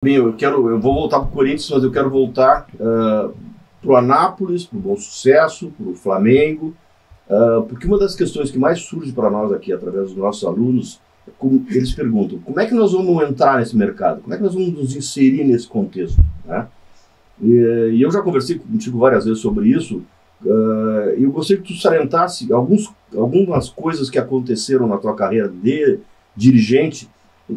Bem, eu vou voltar para o Corinthians, mas eu quero voltar para o Anápolis, para o Bom Sucesso, para o Flamengo, porque uma das questões que mais surge para nós aqui, através dos nossos alunos, eles perguntam, como é que nós vamos entrar nesse mercado? Como é que nós vamos nos inserir nesse contexto? Né? E eu já conversei contigo várias vezes sobre isso, e eu gostaria que tu salientasse algumas coisas que aconteceram na tua carreira de dirigente,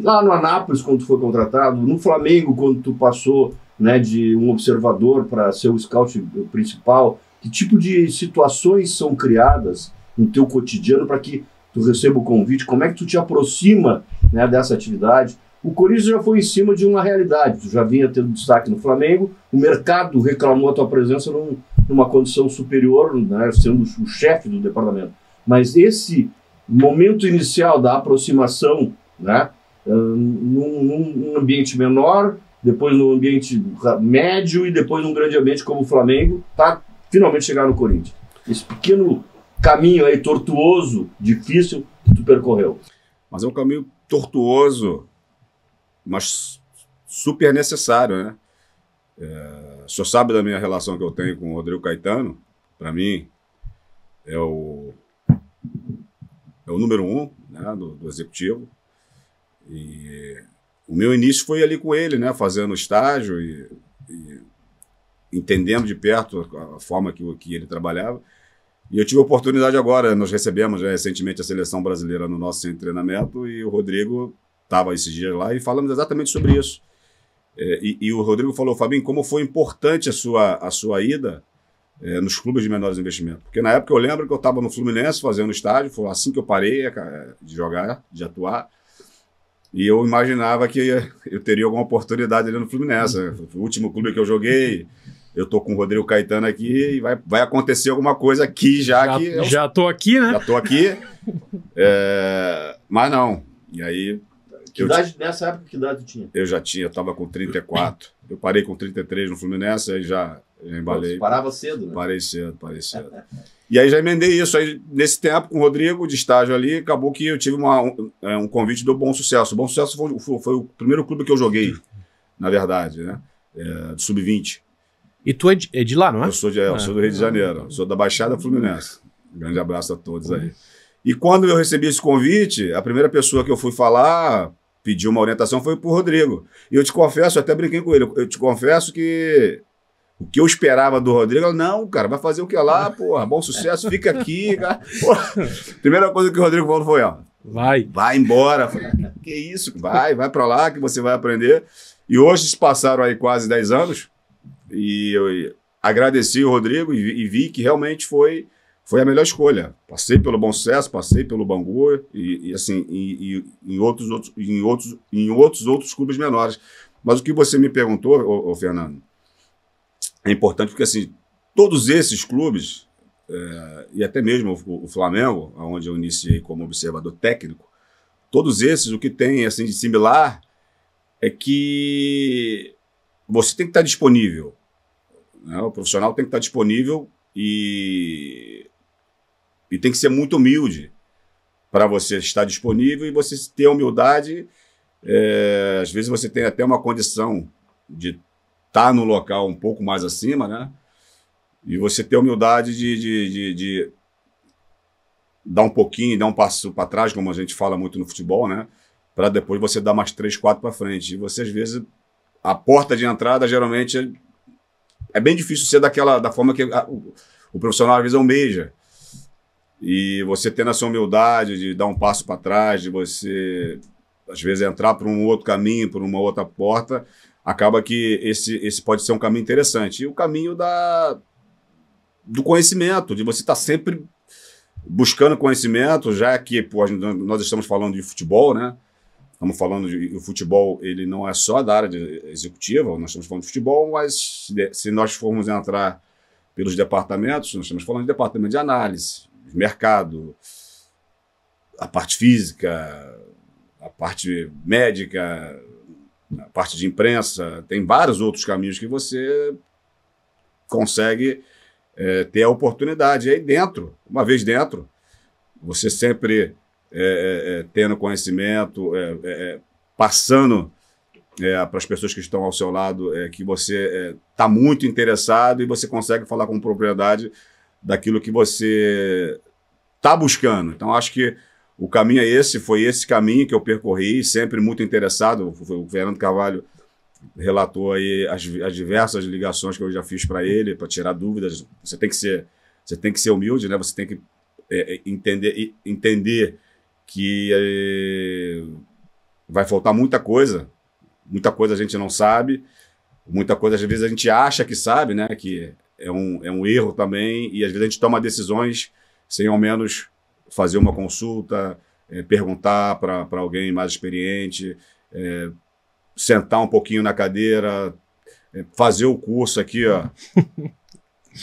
lá no Anápolis, quando tu foi contratado, no Flamengo, quando tu passou, né, de um observador para ser o scout principal, que tipo de situações são criadas no teu cotidiano para que tu receba o convite, como é que tu te aproxima, né, dessa atividade? O Corinthians já foi em cima de uma realidade, tu já vinha tendo destaque no Flamengo, o mercado reclamou a tua presença numa condição superior, né, sendo o chefe do departamento. Mas esse momento inicial da aproximação, né, num ambiente menor, depois num ambiente médio e depois num grande ambiente como o Flamengo, para finalmente chegar no Corinthians. Esse pequeno caminho aí tortuoso, difícil, que tu percorreu. Mas é um caminho tortuoso, mas super necessário, né? O senhor sabe da minha relação que eu tenho com o Rodrigo Caetano. Para mim, é o número 1, né, do executivo. E o meu início foi ali com ele, né, fazendo estágio e entendendo de perto a forma que ele trabalhava. E eu tive a oportunidade agora, nós recebemos, né, recentemente a seleção brasileira no nosso centro de treinamento e o Rodrigo estava esses dias lá e falamos exatamente sobre isso. E o Rodrigo falou, Fabinho, como foi importante a sua ida nos clubes de menores investimentos. Porque na época eu lembro que eu estava no Fluminense fazendo estágio, foi assim que eu parei de jogar, de atuar. E eu imaginava que eu teria alguma oportunidade ali no Fluminense. Foi o último clube que eu joguei. Eu tô com o Rodrigo Caetano aqui e vai acontecer alguma coisa aqui já tô aqui, né? Já tô aqui. Mas não. E aí... Nessa época, que idade tu tinha? Eu tava com 34. Eu parei com 33 no Fluminense, aí já embalei. Você parava cedo, né? Parei cedo. E aí já emendei isso. Aí, nesse tempo, com o Rodrigo, de estágio ali, acabou que eu tive um convite do Bom Sucesso. O Bom Sucesso foi o primeiro clube que eu joguei, na verdade, né? Do Sub-20. E tu é de lá, não é? Eu sou do Rio de Janeiro, sou da Baixada Fluminense. Um grande abraço a todos aí. E quando eu recebi esse convite, a primeira pessoa que eu fui falar, pedir uma orientação, foi pro Rodrigo. E eu te confesso, eu até brinquei com ele, eu te confesso que o que eu esperava do Rodrigo, não, cara, vai fazer o que lá, porra, Bom Sucesso, fica aqui, cara. Porra. Primeira coisa que o Rodrigo falou foi, ó, vai embora. Falei, que isso, vai pra lá que você vai aprender. E hoje se passaram aí quase 10 anos e eu agradeci o Rodrigo e vi que realmente foi a melhor escolha. Passei pelo Bom Sucesso, passei pelo Bangu e em outros clubes menores. Mas o que você me perguntou, ô Fernando, é importante porque assim, todos esses clubes, e até mesmo o Flamengo, onde eu iniciei como observador técnico, todos esses, o que tem assim, de similar é que você tem que estar disponível. Né? O profissional tem que estar disponível e tem que ser muito humilde para você estar disponível e você ter humildade. Às vezes você tem até uma condição de estar no local um pouco mais acima, né? E você ter humildade de dar um pouquinho, dar um passo para trás, como a gente fala muito no futebol, né? Para depois você dar mais 3, 4 para frente. E você, às vezes, a porta de entrada, geralmente, é bem difícil ser da forma que o profissional, às vezes, almeja. E você tendo essa humildade de dar um passo para trás, de você, às vezes, entrar por um outro caminho, por uma outra porta, acaba que esse pode ser um caminho interessante. E o caminho do conhecimento, de você estar sempre buscando conhecimento, já que nós estamos falando de futebol, né? Estamos falando o futebol, ele não é só da área executiva, nós estamos falando de futebol, mas se nós formos entrar pelos departamentos, nós estamos falando de departamento de análise, de mercado, a parte física, a parte médica, a parte de imprensa, tem vários outros caminhos que você consegue ter a oportunidade. E aí dentro, uma vez dentro, você sempre tendo conhecimento, passando para as pessoas que estão ao seu lado, que você está muito interessado e você consegue falar com propriedade daquilo que você está buscando. Então, acho que o caminho é esse, foi esse caminho que eu percorri, sempre muito interessado. O Fernando Carvalho relatou aí as diversas ligações que eu já fiz para ele, para tirar dúvidas. Você tem que ser humilde, né? Você tem que entender que vai faltar muita coisa a gente não sabe, muita coisa às vezes a gente acha que sabe, né? Que é um erro também, e às vezes a gente toma decisões sem ao menos fazer uma consulta, perguntar para alguém mais experiente, sentar um pouquinho na cadeira, fazer o curso aqui, ó,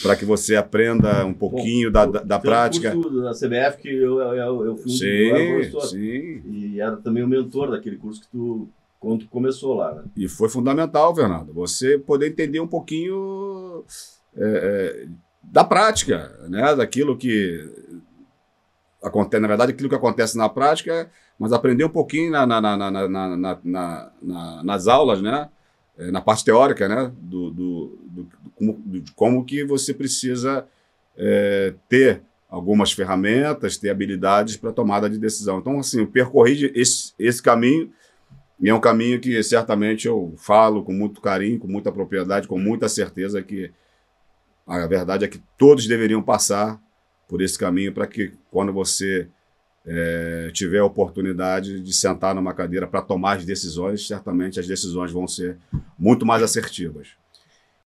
para que você aprenda um pouquinho da prática. O curso da CBF que eu fui sim, sim. E era também o mentor daquele curso quando tu começou lá, né? E foi fundamental, Fernando, você poder entender um pouquinho da prática, né? Daquilo que acontece, na verdade, aquilo que acontece na prática, mas aprender um pouquinho nas aulas, né? Na parte teórica, né? De como que você precisa ter algumas ferramentas, ter habilidades para tomada de decisão. Então, assim, eu percorri esse caminho, e é um caminho que certamente eu falo com muito carinho, com muita propriedade, com muita certeza que a verdade é que todos deveriam passar por esse caminho para que quando você tiver a oportunidade de sentar numa cadeira para tomar as decisões, certamente as decisões vão ser muito mais assertivas.